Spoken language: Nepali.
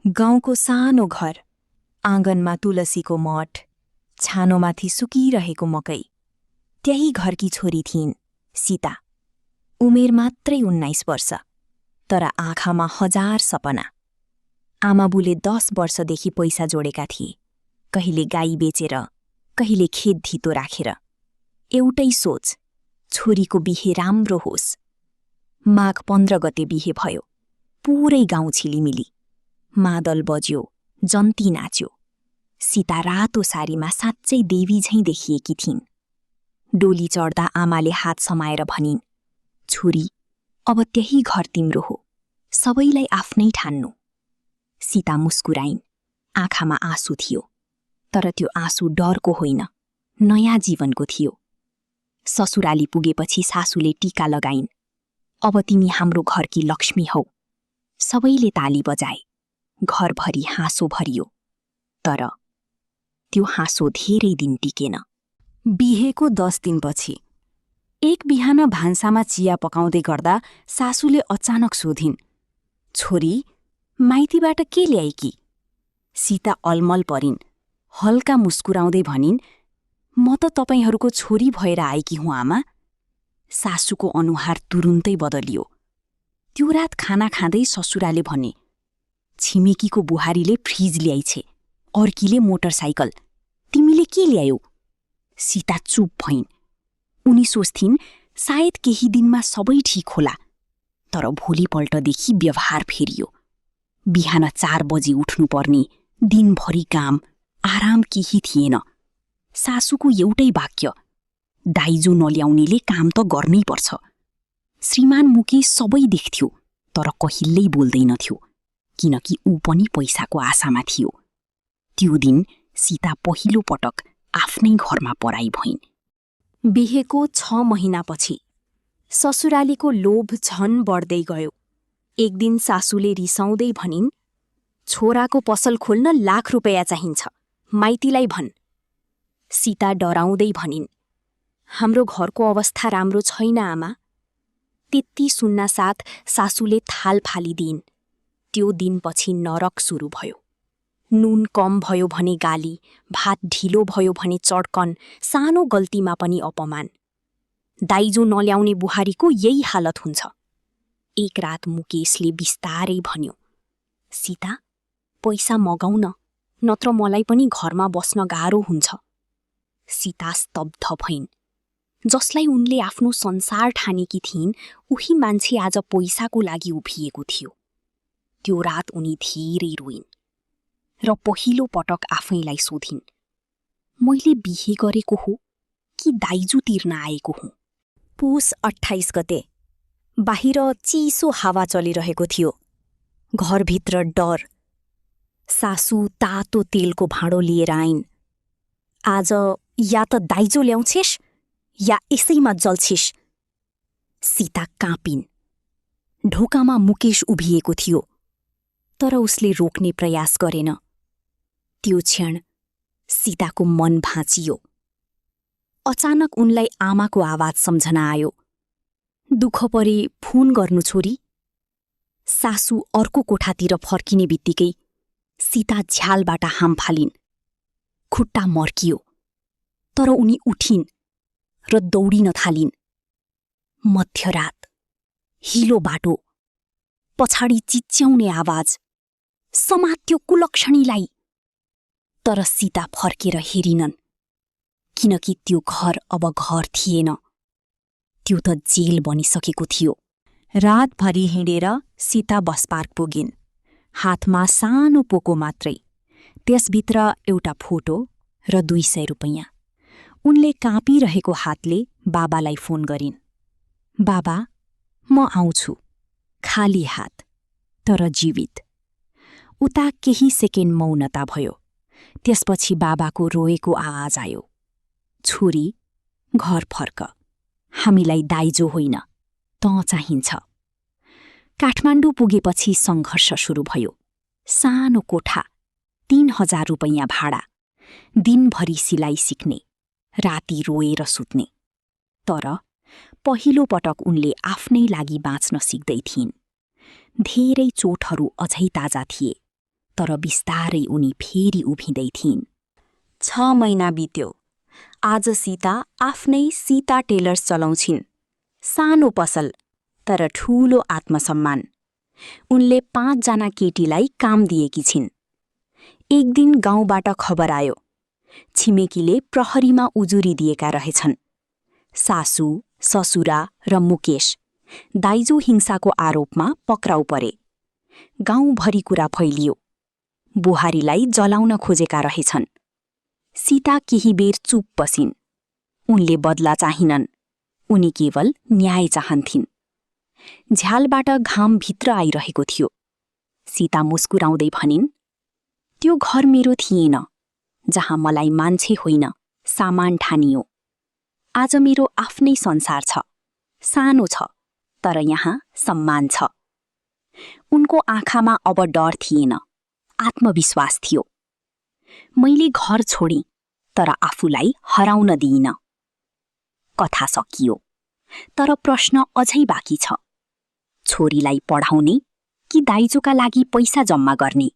गाउँको सानो घर, आँगनमा तुलसीको मठ, छानोमाथि सुकिरहेको मकै। त्यही घरकी छोरी थिइन्, सीता। उमेर मात्रै 19 वर्ष, तर आँखामा 1000 सपना। आमाबुले 10 वर्षदेखि पैसा जोडेका थिए, कहिले गाई बेचेर, कहिले खेत धितो राखेर। एउटै सोच, छोरीको बिहे राम्रो होस्। माघ 15 गते बिहे भयो। पुरै गाउँ छिलिमिली। मादल बज्यो, जन्ती नाच्यो। सीता रातो सारीमा साँच्चै देवी झैं देखिएकी थिइन्। डोली चढ्दा आमाले हात समाएर भनिन्, छोरी, अब त्यही घर तिम्रो हो, सबैलाई आफ्नै ठान्नु। सीता मुस्कुराइन्, आँखामा आँसु थियो, तर त्यो आँसु डरको होइन, नयाँ जीवनको थियो। ससुराली पुगेपछि सासूले टीका लगाइन्, अब तिमी हाम्रो घरकी लक्ष्मी हौ। सबैले ताली बजाए, घरभरि हाँसो भरियो। तर त्यो हाँसो धेरै दिन टिकेन। बिहेको 10 दिनपछि एक बिहान भान्सामा चिया पकाउँदै गर्दा सासूले अचानक सोधिन्, छोरी, माइतीबाट के ल्याएकी? सीता अलमल परिन्, हल्का मुस्कुराउँदै भनिन्, म त तपाईहरूको छोरी भएर आएकी हुँ आमा। सासूको अनुहार तुरुन्तै बदलियो। त्यो रात खाना खाँदै ससुराले भने, छिमेकीको बुहारीले फ्रिज ल्याइछे, अर्कीले मोटरसाइकल, तिमीले के ल्यायौ? सीता चुप भइन्। उनी सोच्थिन्, सायद केही दिनमा सबै ठीक होला। तर भोलिपल्टदेखि व्यवहार फेरियो। बिहान 4 बजी उठ्नुपर्ने, दिनभरि काम, आराम केही थिएन। सासूको एउटै वाक्य, दाइजो नल्याउनेले काम त गर्नै पर्छ। श्रीमान मुकेश सबै देख्थ्यो, तर कहिल्यै बोल्दैनथ्यो, किनकि ऊ पनि पैसाको आशामा थियो। त्यो दिन सीता पहिलो पटक आफ्नै घरमा पराई भइन्। बिहेको 6 महिनापछि ससुरालीको लोभ झन बढ्दै गयो। एक दिन सासूले रिसाउँदै भनिन्, छोराको पसल खोल्न ₹1,00,000 चाहिन्छ, माइतीलाई भन्। सीता डराउँदै भनिन्, हाम्रो घरको अवस्था राम्रो छैन आमा। त्यति सुन्नासाथ सासूले थाल फालिदिइन्। त्यो दिनपछि नरक सुरु भयो। नुन कम भयो भने गाली, भात ढिलो भयो भने चड्कन, सानो गल्तीमा पनि अपमान। दाइजो नल्याउने बुहारीको यही हालत हुन्छ। एक रात मुकेशले बिस्तारै भन्यो, सीता, पैसा मगाउन, नत्र मलाई पनि घरमा बस्न गाह्रो हुन्छ। सीता स्तब्ध भइन्। जसलाई उनले आफ्नो संसार ठानेकी थिइन्, उही मान्छे आज पैसाको लागि उभिएको थियो। त्यो रात उनी धेरै रोइन् र पहिलो पटक आफैलाई सोधिन्, मैले बिहे गरेको हो कि दाइजो तिर्न आएको हुँ? पुस 28 गते बाहिर चिसो हावा चलिरहेको थियो। घरभित्र डर। सासू तातो तेलको भाँडो लिएर आइन्। आज या त दाइजो ल्याउँछेस् या यसैमा जल्छिस्। सीता काँपिन्। ढोकामा मुकेश उभिएको थियो, तर उसले रोक्ने प्रयास गरेन। त्यो क्षण सीताको मन भाँचियो। अचानक उनलाई आमाको आवाज सम्झना आयो, दुःख परे फोन गर्नु छोरी। सासू अर्को कोठातिर फर्किने बित्तिकै सीता झ्यालबाट हाम फालिन्। खुट्टा मर्कियो, तर उनी उठिन् र दौडिन थालिन्। मध्यरात, हिलो बाटो, पछाडि चिच्याउने आवाज, समात्यो कुलक्षणीलाई। तर सीता फर्केर हेरिनन्, किनकि त्यो घर अब घर थिएन, त्यो त जेल बनिसकेको थियो। रातभरि हिँडेर सीता बस पार्क पुगिन्। हातमा सानो पोको मात्रै, त्यसभित्र एउटा फोटो र 200 रुपैयाँ। उनले काँपिरहेको हातले बाबालाई फोन गरिन्, बाबा, म आउँछु। खाली हात, तर जीवित। उता केही सेकेन्ड मौनता भयो। त्यसपछि बाबाको रोएको आवाज आयो, छोरी, घर फर्क, हामीलाई दाइजो होइन, तँ चाहिन्छ। काठमाडौँ पुगेपछि सङ्घर्ष सुरु भयो। सानो कोठा, 3000 रुपैयाँ भाडा, दिनभरि सिलाइ सिक्ने, राति रोएर सुत्ने। तर पहिलो पटक उनले आफ्नै लागि बाँच्न सिक्दै थिइन्। धेरै चोटहरू अझै ताजा थिए, तर बिस्तारै उनी फेरि उभिँदै थिइन्। 6 महिना बित्यो। आज सीता आफ्नै सीता टेलर्स चलाउँछिन्। सानो पसल, तर ठूलो आत्मसम्मान। उनले 5 जना केटीलाई काम दिएकी छिन्। एक दिन गाउँबाट खबर आयो, छिमेकीले प्रहरीमा उजुरी दिएका रहेछन्। सासू, ससुरा र मुकेश दाइजो हिंसाको आरोपमा पक्राउ परे। गाउँभरि कुरा फैलियो। बुहारीलाई जलाउन खोजेका रहेछन्। सीता केही बेर चुप बसिन्। उनले बदला चाहिनन्, उनी केवल न्याय चाहन्थिन्। झ्यालबाट घाम भित्र आइरहेको थियो। सीता मुस्कुराउँदै भनिन्, त्यो घर मेरो थिएन, जहाँ मलाई मान्छे होइन सामान ठानियो। आज मेरो आफ्नै संसार छ, सानो छ, तर यहाँ सम्मान छ। उनको आँखामा अब डर थिएन, आत्मविश्वास थियो। मैले घर छोडेँ, तर आफूलाई हराउन दिइन। कथा सकियो, तर प्रश्न अझै बाँकी छ। छोरीलाई पढाउने कि दाइजोका लागि पैसा जम्मा गर्ने?